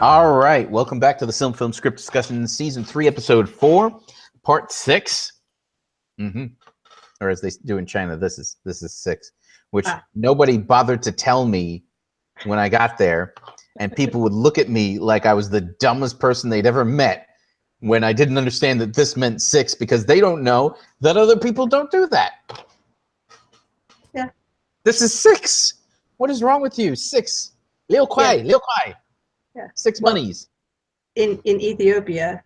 All right, welcome back to the SilmFilm script discussion, season 3, episode 4, part 6. Or as they do in China, this is 6, which nobody bothered to tell me when I got there, and people would look at me like I was the dumbest person they'd ever met when I didn't understand that this meant 6, because they don't know that other people don't do that. Yeah. This is 6. What is wrong with you? 6. Liu Kuai, Liu Kuai. Yeah. 6 monies. In Ethiopia,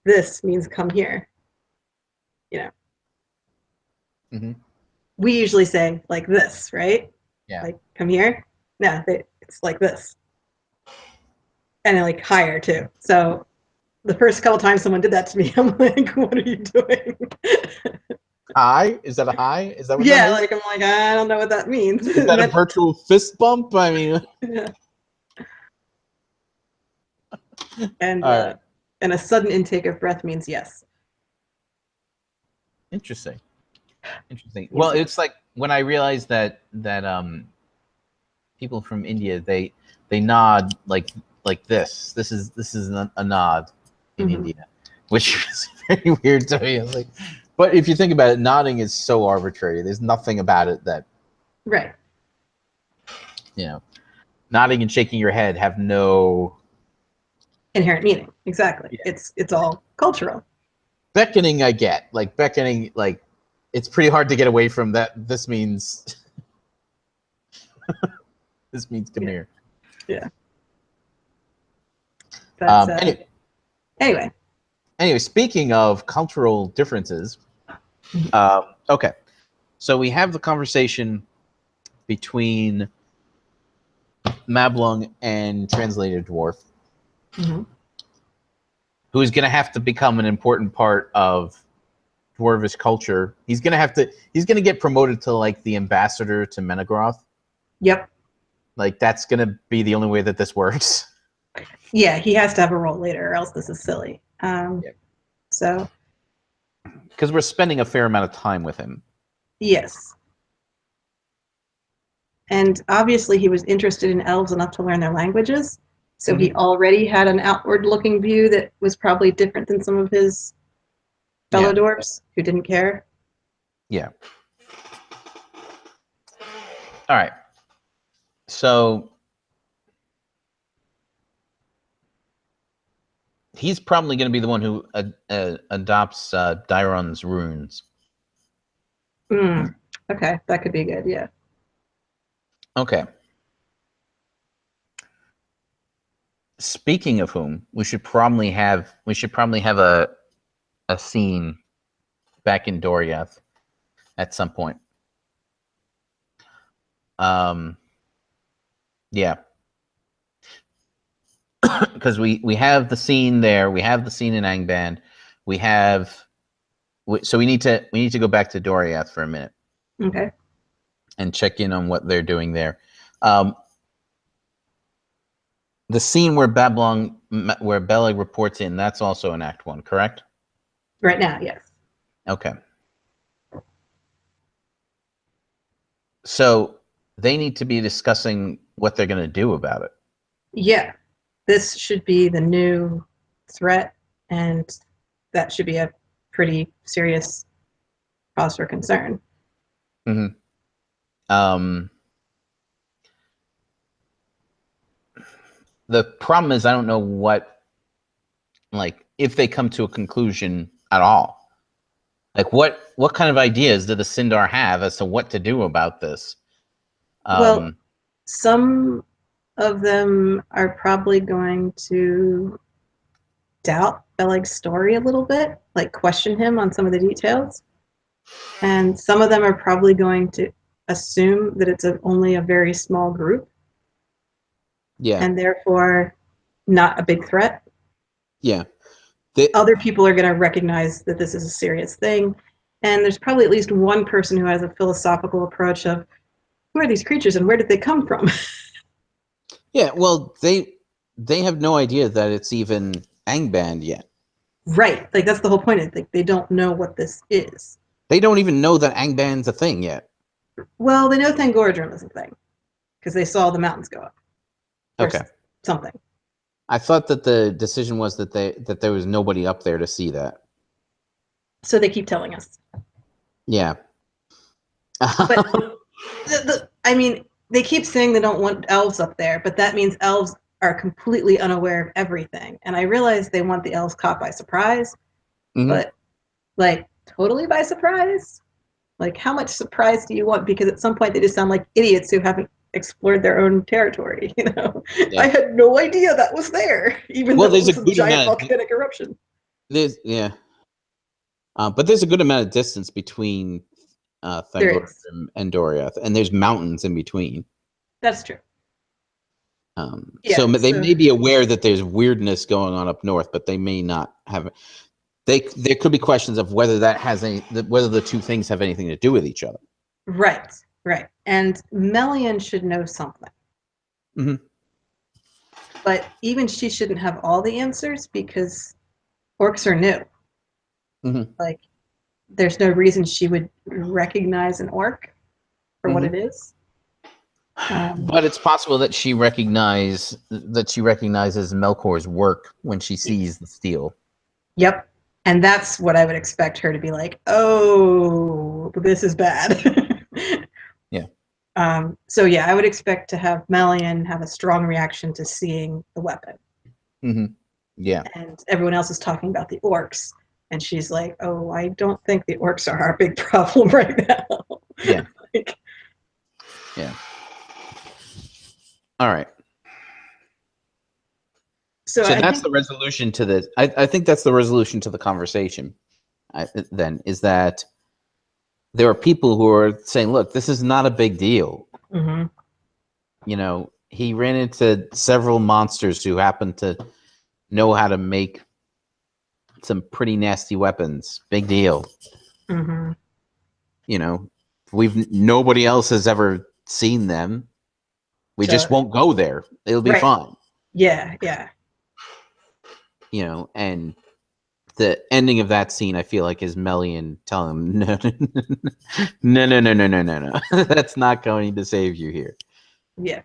this means come here. You know. We usually say like this, right? Yeah. Like come here. No, it's like this. And like higher too. So the first couple times someone did that to me, I'm like, what are you doing? Hi? Is that a hi? Is that what yeah, that is? like I'm like, I don't know what that means. Is that a virtual fist bump? I mean, yeah. And a sudden intake of breath means yes. Interesting. Well, it's like when I realized that people from India they nod like this. This is a nod in India, which is very weird to me. I was like, but if you think about it, nodding is so arbitrary. There's nothing about it that nodding and shaking your head have no inherent meaning. Exactly. Yeah. It's all cultural. Beckoning, I get. Like beckoning, like it's pretty hard to get away from that. This means this means come here. Yeah. That's, Anyway, speaking of cultural differences, okay, so we have the conversation between Mablung and Translated Dwarf, who is going to have to become an important part of Dwarvish culture. He's going to get promoted to like the ambassador to Menegroth. Yep. Like that's going to be the only way that this works. Yeah, he has to have a role later, or else this is silly. So, because we're spending a fair amount of time with him. Yes. And obviously he was interested in elves enough to learn their languages. So he already had an outward-looking view that was probably different than some of his fellow dwarves who didn't care. Yeah. All right. So he's probably going to be the one who adopts Dairon's runes. Okay, that could be good. Yeah. Okay. Speaking of whom, we should probably have a scene back in Doriath at some point. Yeah. Because we have the scene there, we have the scene in Angband, so we need to go back to Doriath for a minute. Okay. And check in on what they're doing there. The scene where Beleg reports in, that's also in Act 1, correct? Right now, yes. Okay. So they need to be discussing what they're going to do about it. Yeah. This should be the new threat, and that should be a pretty serious cause for concern. The problem is I don't know if they come to a conclusion at all. Like what kind of ideas do the Sindar have as to what to do about this? Well, some of them are probably going to doubt Beleg's story a little bit, like question him on some of the details. And some of them are probably going to assume that it's only a very small group. Yeah. And therefore not a big threat. Yeah. Other people are going to recognize that this is a serious thing. And there's probably at least one person who has a philosophical approach of, who are these creatures and where did they come from? Yeah, well, they have no idea that it's even Angband yet. Right. Like that's the whole point. Like they don't know what this is. They don't even know that Angband's a thing yet. Well, they know Thangordrum is a thing because they saw the mountains go up. Okay. Something. I thought that the decision was that there was nobody up there to see that. So they keep telling us. Yeah. But I mean, they keep saying they don't want elves up there, but that means elves are completely unaware of everything. And I realize they want the elves caught by surprise, but like totally by surprise? Like how much surprise do you want? Because at some point they just sound like idiots who haven't explored their own territory, you know? Yeah. I had no idea that was there, even though it was a giant volcanic eruption. But there's a good amount of distance between Thangor and Doriath, and there's mountains in between. That's true. So they may be aware that there's weirdness going on up north, but they may not have. There could be questions of whether whether the two things have anything to do with each other. Right. And MacLeod should know something. But even she shouldn't have all the answers because orcs are new. Like, there's no reason she would recognize an orc for what it is. But it's possible that she recognizes Melkor's work when she sees the steel. Yep. And that's what I would expect her to be like, oh, this is bad. Yeah. So yeah, I would expect to have MacLeod have a strong reaction to seeing the weapon. Yeah. And everyone else is talking about the orcs. And she's like, oh, I don't think the orcs are our big problem right now. Yeah. Yeah. All right. So that's the resolution to this. I think that's the resolution to the conversation. Then is that there are people who are saying, "Look, this is not a big deal." You know, he ran into several monsters who happen to know how to make some pretty nasty weapons. Big deal. You know, nobody else has ever seen them. We just won't go there. It'll be fine. Yeah. You know, and the ending of that scene, I feel like, is MacLeod telling him, no. That's not going to save you here. Yeah.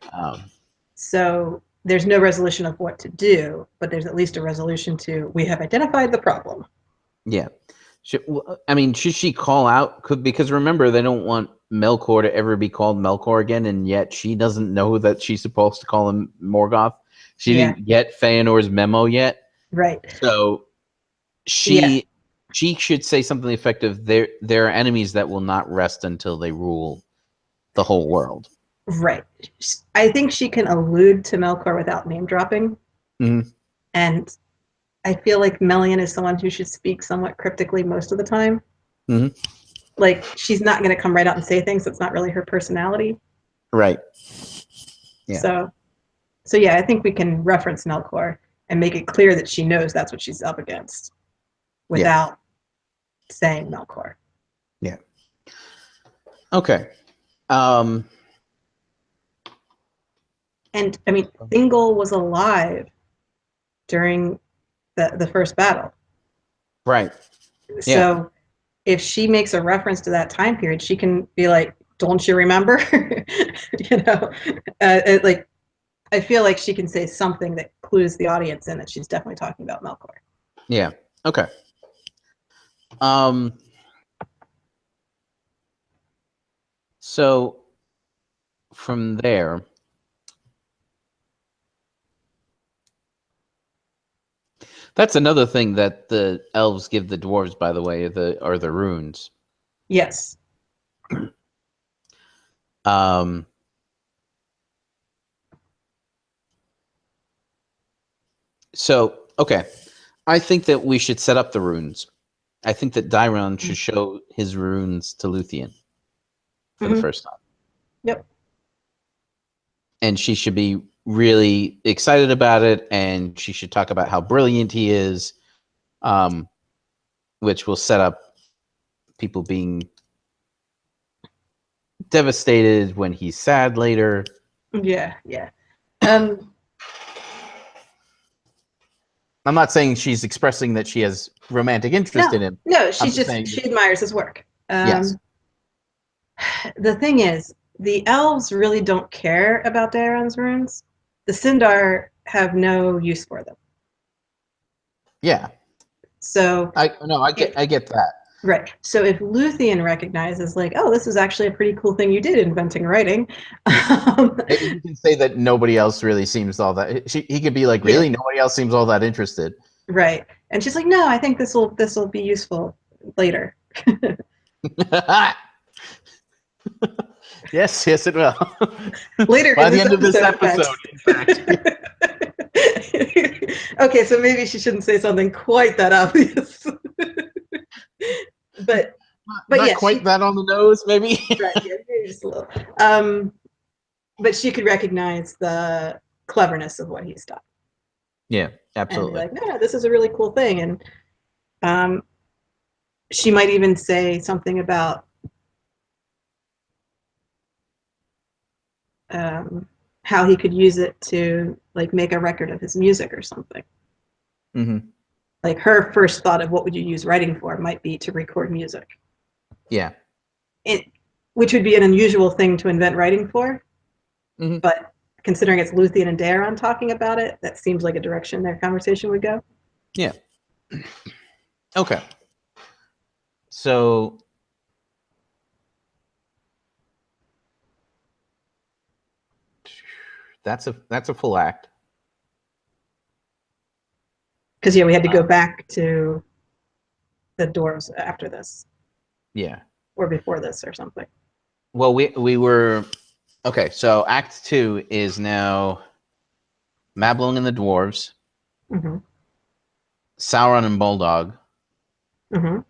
So there's no resolution of what to do, but there's at least a resolution to, we have identified the problem. Yeah. Should she call out? Because remember, they don't want Melkor to ever be called Melkor again, and yet she doesn't know that she's supposed to call him Morgoth. She didn't get Feanor's memo yet. Right. So she should say something effective. There are enemies that will not rest until they rule the whole world. Right. I think she can allude to Melkor without name dropping. And I feel like MacLeod is someone who should speak somewhat cryptically most of the time. Like, she's not going to come right out and say things. That's not really her personality. Right. Yeah. So yeah, I think we can reference Melkor and make it clear that she knows that's what she's up against without saying Melkor. Yeah. Okay. And I mean, Thingol was alive during the first battle. Right. So if she makes a reference to that time period, she can be like, don't you remember? You know, like, I feel like she can say something that clues the audience in that she's definitely talking about Melkor. Yeah. Okay. So from there, that's another thing that the elves give the dwarves, by the way, are the runes. Yes. So, okay. I think that we should set up the runes. I think that Dairon should show his runes to Luthien for the first time. Yep. And she should be really excited about it, and she should talk about how brilliant he is, which will set up people being devastated when he's sad later. Yeah. I'm not saying she's expressing that she has romantic interest in him. No, she admires his work. Yes. The thing is, the elves really don't care about Daeron's runes. The Sindar have no use for them. Yeah. So I get that. Right. So if Luthien recognizes, like, oh, this is actually a pretty cool thing you did, inventing writing. Maybe you can say that nobody else really seems all that. He could be like, really, Yeah. nobody else seems all that interested. Right. And she's like, no, I think this will be useful later. Yes, it will. Later By in the end of this episode, in fact. Okay, so maybe she shouldn't say something quite that obvious. but Not yeah, quite that on the nose, maybe. Right, yeah, maybe just a little. But she could recognize the cleverness of what he's done. Yeah, absolutely. And be like, no, this is a really cool thing. And she might even say something about how he could use it to like make a record of his music or something. Mm-hmm. Like her first thought of what would you use writing for might be to record music. Yeah. Which would be an unusual thing to invent writing for. Mm-hmm. But considering it's Luthien and Daeron talking about it, that seems like a direction their conversation would go. Yeah. Okay. So that's a full act. Because we had to go back to the dwarves after this. Yeah. Or before this or something. Well, we were okay. So Act 2 is now Mablung and the dwarves, Mm-hmm. Sauron and Bulldog. Mm-hmm.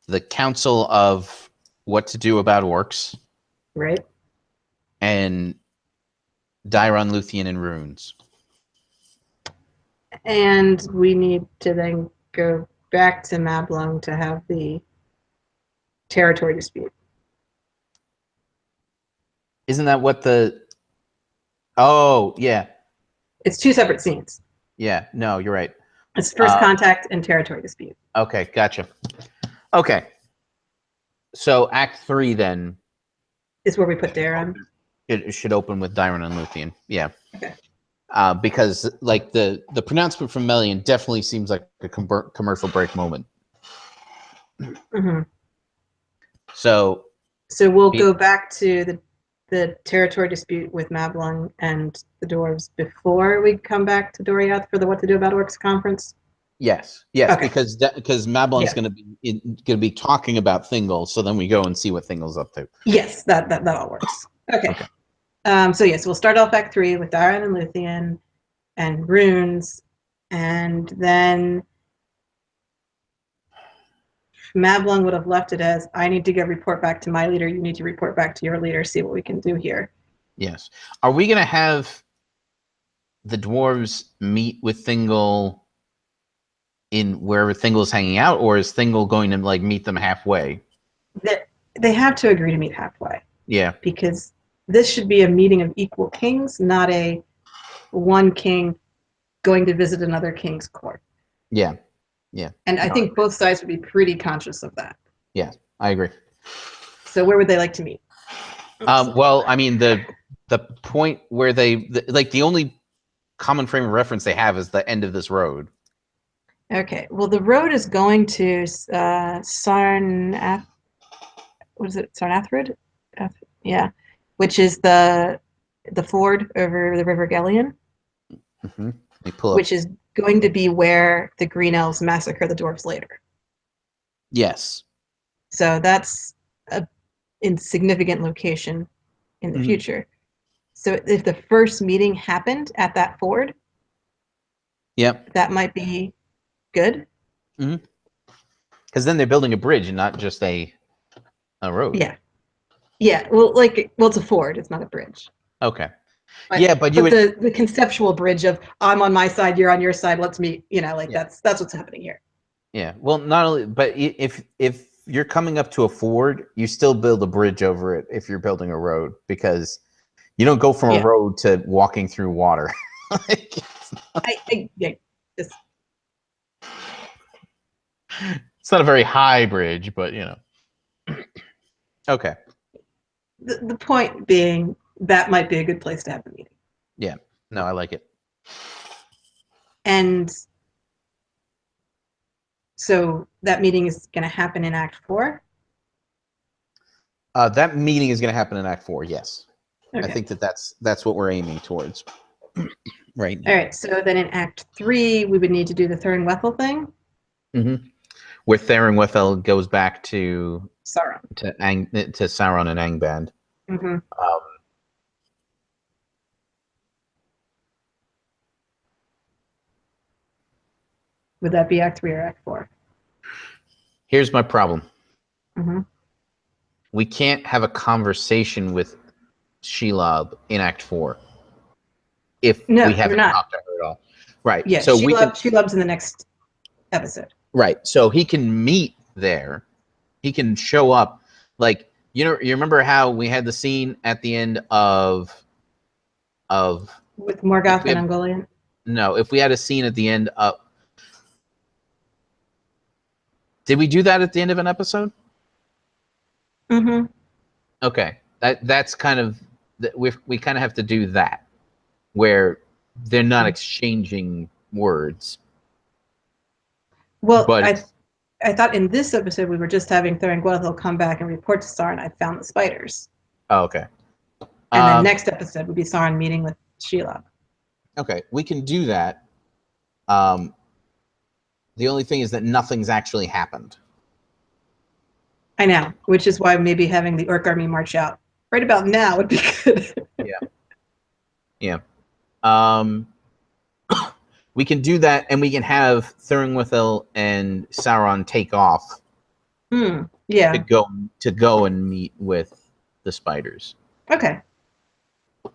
The Council of what to do about orcs. Right. And Daeron, Luthien, and runes. And we need to then go back to Mablung to have the territory dispute. Isn't that what the... Oh, yeah. It's two separate scenes. Yeah, no, you're right. It's first contact and territory dispute. Okay, gotcha. Okay. So Act 3 then... is where we put Daeron. It should open with Daeron and Luthien. Yeah. Okay. Because like the pronouncement from Melian definitely seems like a commercial break moment. Mm-hmm. So we'll go back to the territory dispute with Mablung and the dwarves before we come back to Doriath for the What to Do About Orcs conference. Yes, okay. because Mablung's going to be talking about Thingol, so then we go and see what Thingol's up to. Yes, that all works. Okay. So yes, we'll start off Act 3 with Daeron and Luthien and runes, and then Mablung would have left it as, I need to go report back to my leader, you need to report back to your leader, see what we can do here. Yes. Are we going to have the dwarves meet with Thingol in wherever Thingol's hanging out, or is Thingol going to like meet them halfway? They have to agree to meet halfway. Yeah. Because this should be a meeting of equal kings, not a one king going to visit another king's court. Yeah. Yeah. And I think both sides would be pretty conscious of that. Yeah, I agree. So where would they like to meet? Well, I mean, the point where the only common frame of reference they have is the end of this road. Okay. Well, the road is going to Sarnath. What is it? Sarnathrid? Yeah. Which is the ford over the River Gellion. Mm-hmm. Which is going to be where the Green Elves massacre the dwarves later. Yes. So that's a insignificant location in the future. So if the first meeting happened at that ford, that might be good. Mm-hmm. Because then they're building a bridge and not just a road. Yeah. Yeah. Well, it's a ford. It's not a bridge. Okay. But the conceptual bridge of I'm on my side, you're on your side, let's meet. That's what's happening here. Yeah. Well, not only, but if you're coming up to a ford, you still build a bridge over it if you're building a road, because you don't go from a road to walking through water. It's not a very high bridge, but Okay. The point being, that might be a good place to have the meeting. Yeah. No, I like it. And so that meeting is going to happen in Act 4? That meeting is going to happen in Act 4, yes. Okay. I think that's what we're aiming towards right now. All right, so then in Act 3, we would need to do the Thurin-Wethel thing? Mm-hmm. Where Thurin-Wethel goes back to Sauron. To Sauron and Angband. Mm-hmm. Would that be Act 3 or Act 4? Here's my problem. Mm-hmm. We can't have a conversation with Shelob in Act 4 if we haven't talked to her at all. Right. Yeah, so Shelob's in the next episode. Right. So he can meet there. He can show up. Like, you remember how we had the scene at the end of with Morgoth and Ungoliant? No, if we had a scene at the end of... Did we do that at the end of an episode? Mm-hmm. Okay. That's kind of... We kind of have to do that, where they're not exchanging words. Well, but I thought in this episode we were just having Thurin-Wethel come back and report to Sauron, I found the spiders. Oh, okay. And then next episode would be Sauron meeting with Shelob. Okay, we can do that. The only thing is that nothing's actually happened. I know, which is why maybe having the Orc army march out right about now would be good. Yeah. We can do that, and we can have Thurin-Wethel and Sauron take off. Yeah. To go and meet with the spiders. Okay. All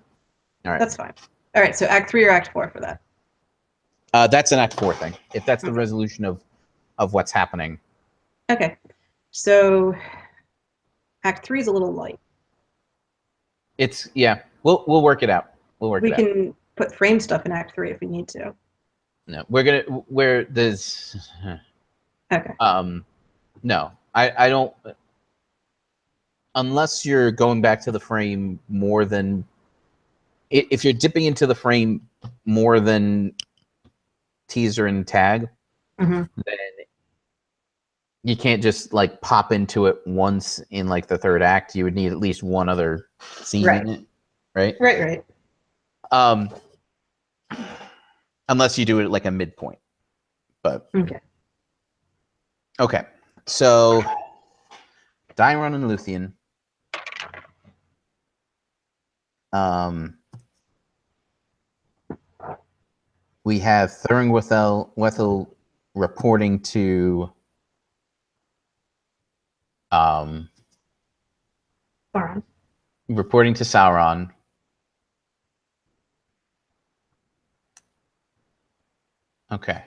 right. That's fine. All right, so Act 3 or Act 4 for that? That's an Act 4 thing, if that's the resolution of what's happening. Okay. So Act 3 is a little light. We'll work it out. We can put frame stuff in Act 3 if we need to. No, there's... Okay. No, I don't... Unless you're going back to the frame more than... If you're dipping into the frame more than teaser and tag, then you can't just like pop into it once in like the third act. You would need at least one other scene in it, right? Right. Unless you do it like a midpoint, but okay. So Daeron and Luthien. We have Thurin-Wethel reporting to Sauron. Okay.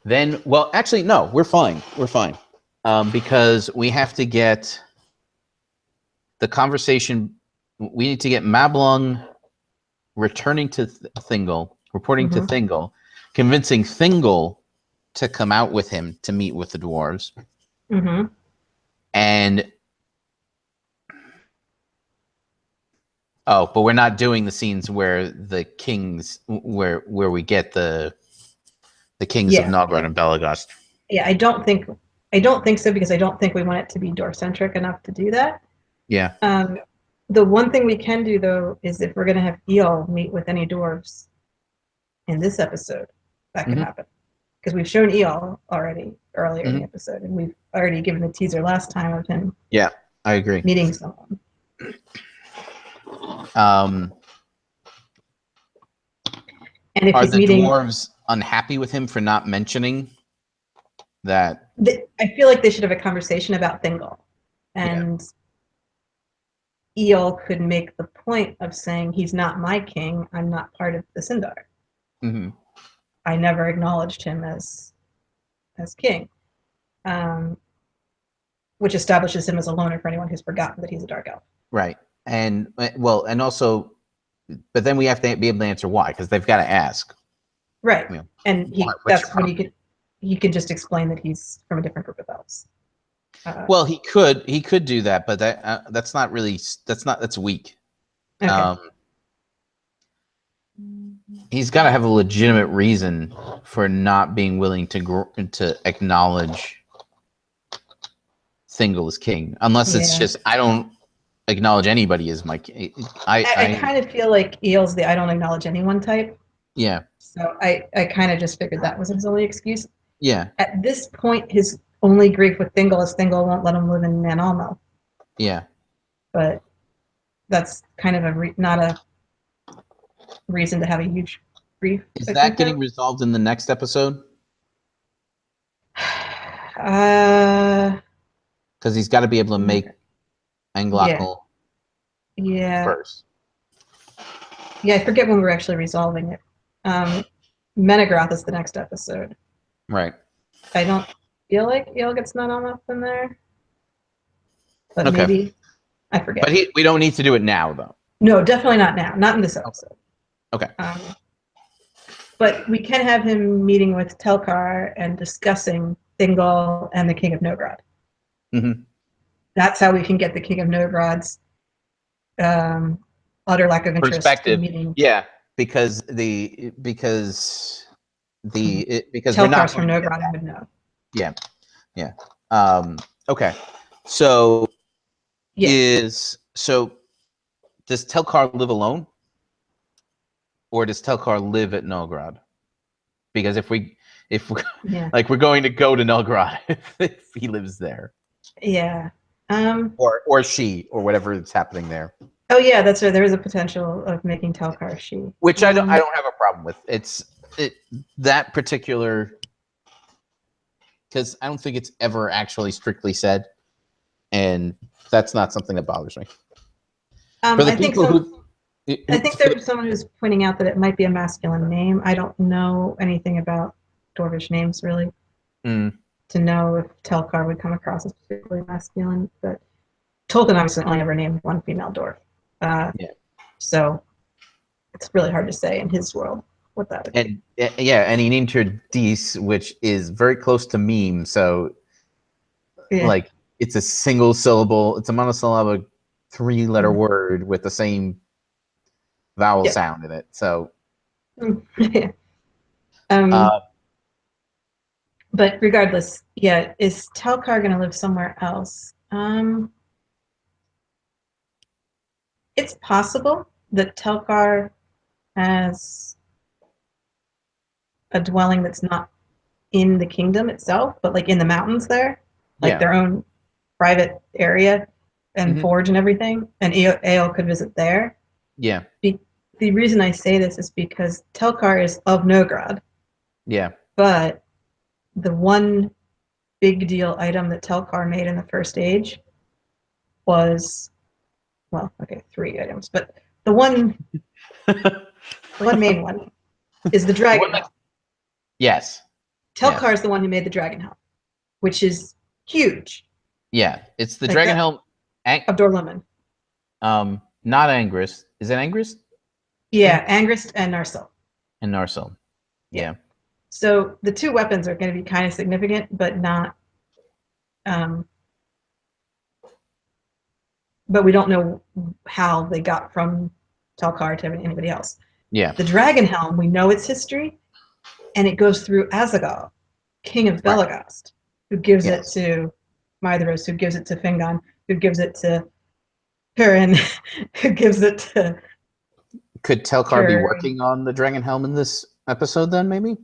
Then, well, actually, no, we're fine. Because we have to get the conversation. We need to get Mablung returning to Thingol, reporting to Thingol, convincing Thingol to come out with him to meet with the dwarves. And but we're not doing the scenes where the kings, where we get the kings of Nogrod and Belegost. Yeah, I don't think so, because I don't think we want it to be dwarf-centric enough to do that. Yeah. The one thing we can do, though, is if we're going to have Eol meet with any dwarves in this episode, that could happen. Because we've shown Eol already earlier in the episode, and we've already given the teaser last time of him. Yeah, I agree. Meeting someone. And if are he's the dwarves unhappy with him for not mentioning that? I feel like they should have a conversation about Thingol, and Eol could make the point of saying, he's not my king, I'm not part of the Sindar. I never acknowledged him as king, which establishes him as a loner for anyone who's forgotten that he's a dark elf. Right. And and also, but then we have to be able to answer why, because they've got to ask. Right. And that's when he could just explain that he's from a different group of elves. Well, he could do that, but that's not really, that's weak. Okay. He's got to have a legitimate reason for not being willing to acknowledge Thingol as king, unless it's just I don't acknowledge anybody as my king. I kind of feel like Eel's the I don't acknowledge anyone type. Yeah. So I kind of just figured that was his only excuse. Yeah. At this point, his only grief with Thingol is Thingol won't let him live in Nanalmo. Yeah. But that's kind of not a reason to have a huge grief. Is that getting resolved in the next episode? Because he's got to be able to make Anglakal first. Yeah, I forget when we're actually resolving it. Menegroth is the next episode. Right. I don't feel like Eel gets Nanalmo in there. But maybe. I forget. But we don't need to do it now, though. No, definitely not now. Not in this episode. Okay. But we can have him meeting with Telkar and discussing Thingol and the King of Nogrod. Mm-hmm. That's how we can get the King of Nogrod's utter lack of interest perspective. In meeting. Yeah, because Telkar's we're not from Nogrod and would know. Yeah. Okay. So does Telkar live alone? Or does Telkar live at Nogrod? Because if we're going to go to Nogrod if he lives there. Yeah. Or she, or whatever is happening there. Oh yeah, that's right. There is a potential of making Telkar she. Which I don't have a problem with. That particular, because I don't think it's ever actually strictly said, and that's not something that bothers me. I think there's someone who's pointing out that it might be a masculine name. I don't know anything about Dwarvish names really to know if Telkar would come across as particularly masculine. But Tolkien obviously only ever named one female dwarf, so it's really hard to say in his world what that would be. And he named her Dees, which is very close to meme. So, like, it's a single syllable. It's a monosyllabic 3-letter word with the same vowel sound in it. So, but regardless, is Telkar going to live somewhere else? It's possible that Telkar has a dwelling that's not in the kingdom itself, but like in the mountains there, like their own private area and forge and everything, and Eol could visit there. Yeah. The reason I say this is because Telkar is of Nogrod. Yeah. But the one big deal item that Telkar made in the first age was, 3 items, but the one main one is the dragonhelm. Yes. Telkar is the one who made the dragonhelm, which is huge. Yeah, it's the dragonhelm of Dorlumen. Not Angrist. Is it Angrist? Yeah, Angrist and Narsil. Yeah. So the two weapons are going to be kind of significant, but not. But we don't know how they got from Telkar to anybody else. Yeah. The dragonhelm, we know its history, and it goes through Azagal, king of Belegast, who gives it to Maedhros, who gives it to Fingon, who gives it to Hurin, who gives it to. Could Telkar be working on the dragonhelm in this episode then, maybe?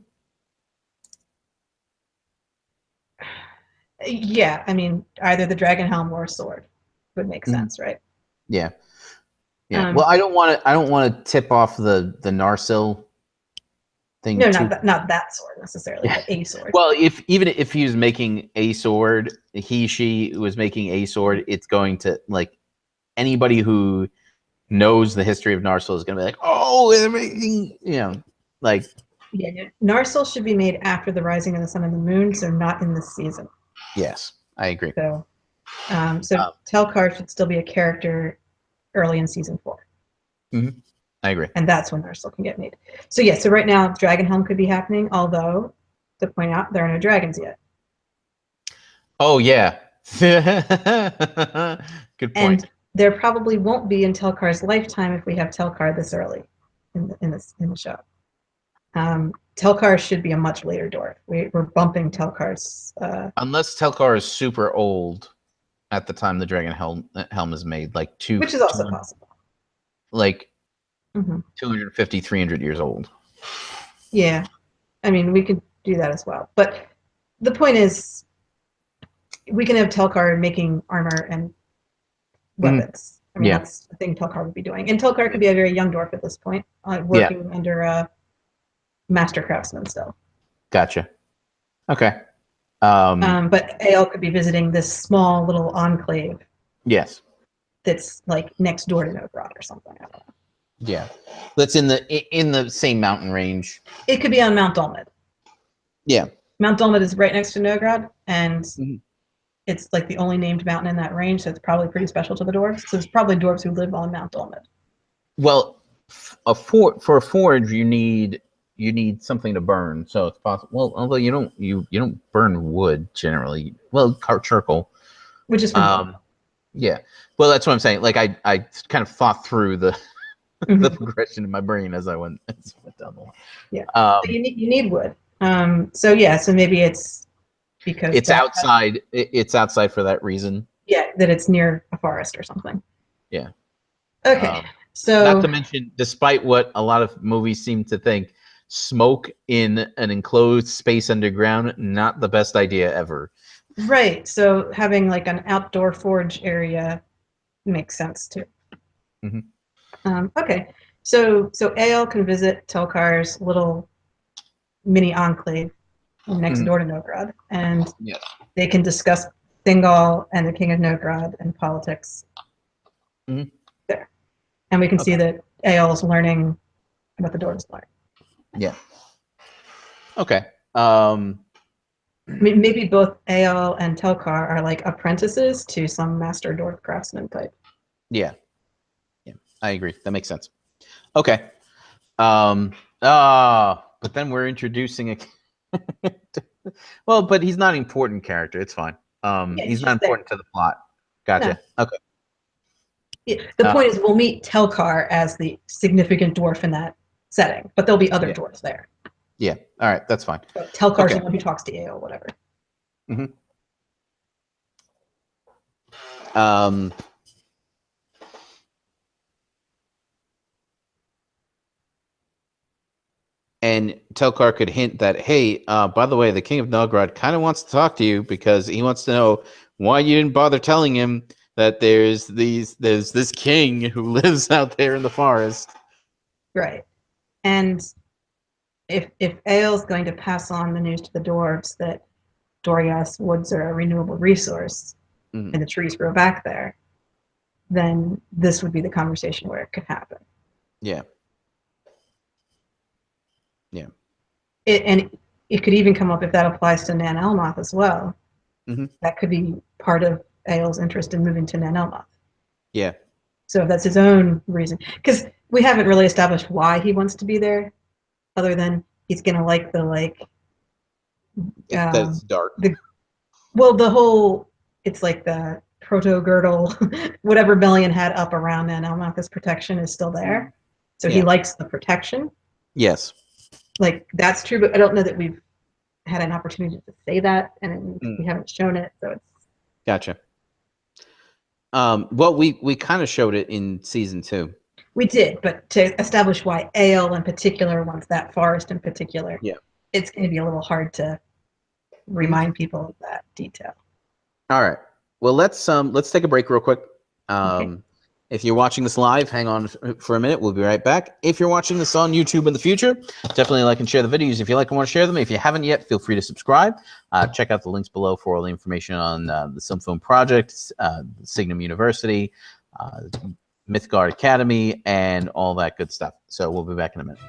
Yeah, I mean, either the dragonhelm or a sword would make sense, right? Yeah. Well, I don't want to tip off the Narsil thing. No, not that sword necessarily, but a sword. Well, even if he was making a sword, she was making a sword, it's going to, like, anybody who knows the history of Narsil is going to be like, oh, they're making, like. Yeah, Narsil should be made after the rising of the sun and the moon, so not in this season. Yes, I agree. So Telkar should still be a character early in season 4. I agree. And that's when Narsil can get made. So so right now Dragonhelm could be happening, although, to point out, there are no dragons yet. Oh, yeah. Good point. there probably won't be in Telkar's lifetime if we have Telkar this early in the show. Telkar should be a much later dwarf. We're bumping Telkar's. Unless Telkar is super old at the time the dragon helm is made, like which is also possible. Like 250, 300 years old. Yeah, I mean, we could do that as well. But the point is, we can have Telkar making armor and weapons. I mean, that's the thing Telkar would be doing. And Telkar could be a very young dwarf at this point, working under a master craftsman still. Gotcha. Okay. But Ael could be visiting this small little enclave. Yes. That's like next door to Nogrod or something. I don't know. Yeah, that's in the same mountain range. It could be on Mount Dulmid. Yeah. Mount Dulmid is right next to Nogrod, and it's like the only named mountain in that range, so it's probably pretty special to the dwarves. So it's probably dwarves who live on Mount Dulmid. Well, for a forge, you need something to burn, so it's possible. Well, although you don't burn wood generally. Well, charcoal, which is yeah. Well, that's what I'm saying. Like I kind of thought through the the progression in my brain as I went down the line. Yeah. So you need wood. So maybe it's because it's outside. It's outside for that reason. Yeah, that it's near a forest or something. Yeah. Okay. So not to mention, despite what a lot of movies seem to think, smoke in an enclosed space underground, not the best idea ever. Right. So having like an outdoor forge area makes sense too. Okay. So Ael can visit Telkar's little mini enclave next door to Nogrod, and they can discuss Thingol and the King of Nogrod and politics there. And we can see that Ael's learning what the dwarves learn. Yeah. Okay. Maybe both Ael and Telkar are like apprentices to some master dwarf craftsman type. Yeah. Yeah, I agree. That makes sense. Okay. But then we're introducing a well, but he's not an important character. It's fine. He's not important to the plot. Gotcha. No. Okay. Yeah, the point is we'll meet Telkar as the significant dwarf in that setting, but there'll be other dwarves there. Yeah. All right. That's fine. So Telkar's the one who talks to Ael, whatever. And Telkar could hint that, hey, by the way, the King of Nogrod kind of wants to talk to you because he wants to know why you didn't bother telling him that there's this king who lives out there in the forest. Right. And if Ael's going to pass on the news to the dwarves that Doriath woods are a renewable resource and the trees grow back there, then this would be the conversation where it could happen. Yeah. Yeah. And it could even come up if that applies to Nan Elmoth as well. That could be part of Ael's interest in moving to Nan Elmoth. Yeah. So if that's his own reason, because we haven't really established why he wants to be there, other than he's gonna like the that's dark. The whole, it's like the proto girdle, whatever Bellion had up around Nan Elmoth's protection is still there. So he likes the protection. Yes. Like that's true, but I don't know that we've had an opportunity to say that, and we haven't shown it, so it's gotcha. Well, we kind of showed it in season 2. We did, but to establish why Ael in particular wants that forest in particular, it's going to be a little hard to remind people of that detail. All right. Well, let's take a break real quick. If you're watching this live, hang on for a minute. We'll be right back. If you're watching this on YouTube in the future, definitely like and share the videos. If you like and want to share them, if you haven't yet, feel free to subscribe. Check out the links below for all the information on the SilmFilm project, Signum University, Mythgard Academy, and all that good stuff. So we'll be back in a minute.